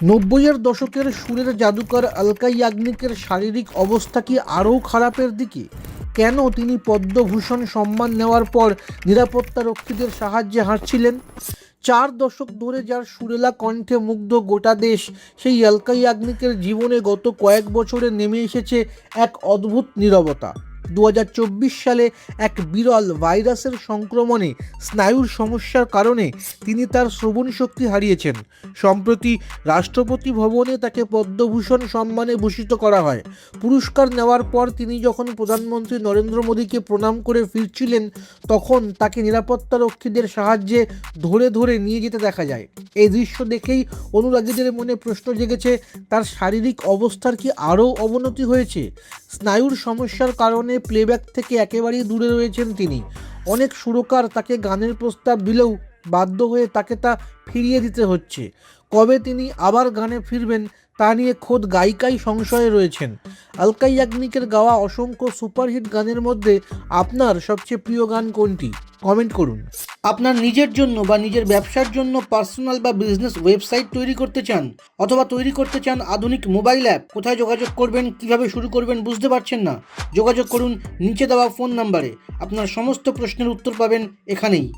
নব্বইয়ের দশকের সুরের জাদুকর আলকা ইয়াগনিকের শারীরিক অবস্থা কি আরও খারাপের দিকে? কেন তিনি পদ্মভূষণ সম্মান নেওয়ার পর নিরাপত্তারক্ষীদের সাহায্যে হাঁটছিলেন? 4 দশক ধরে যার সুরেলা কণ্ঠে মুগ্ধ গোটা দেশ, সেই আলকা ইয়াগনিকের জীবনে গত কয়েক বছরে নেমে এসেছে এক অদ্ভুত নীরবতা। 2024 সালে এক বিরল ভাইরাসের সংক্রমণে স্নায়ুর সমস্যার কারণে তিনি তার শ্রবণ শক্তি হারিয়েছেন। সম্প্রতি রাষ্ট্রপতি ভবনে তাকে পদ্মভূষণ সম্মানে ভূষিত করা হয়। পুরস্কার নেওয়ার পর তিনি যখন প্রধানমন্ত্রী নরেন্দ্র মোদীকে প্রণাম করে ফিরছিলেন, তখন তাকে নিরাপত্তারক্ষীদের সাহায্যে ধরে ধরে নিয়ে যেতে দেখা যায়। এই দৃশ্য দেখেই অনুরাগীদের মনে প্রশ্ন জেগেছে, তার শারীরিক অবস্থার কি আরও অবনতি হয়েছে? স্নায়ুর সমস্যার কারণে প্লেব্যাক থেকে একেবারেই দূরে রয়েছেন তিনি। অনেক সুরকার তাকে গানের প্রস্তাব দিলেও বাধ্য হয়ে তাকে তা ফিরিয়ে দিতে হচ্ছে। কবে তিনি আবার গানে ফিরবেন তা নিয়ে খোদ গায়িকাই সংশয়ে রয়েছেন। আলকা ইয়াগনিকের গাওয়া অসংখ্য সুপারহিট গানের মধ্যে আপনার সবচেয়ে প্রিয় গান কোনটি? কমেন্ট করুন। আপনার নিজের জন্য বা নিজের ব্যবসার জন্য পার্সোনাল বা বিজনেস ওয়েবসাইট তৈরি করতে চান, অথবা তৈরি করতে চান আধুনিক মোবাইল অ্যাপ? কোথায় যোগাযোগ করবেন, কিভাবে শুরু করবেন বুঝতে পারছেন না? যোগাযোগ করুন নিচে দেওয়া ফোন নাম্বারে। আপনার সমস্ত প্রশ্নের উত্তর পাবেন এখানেই।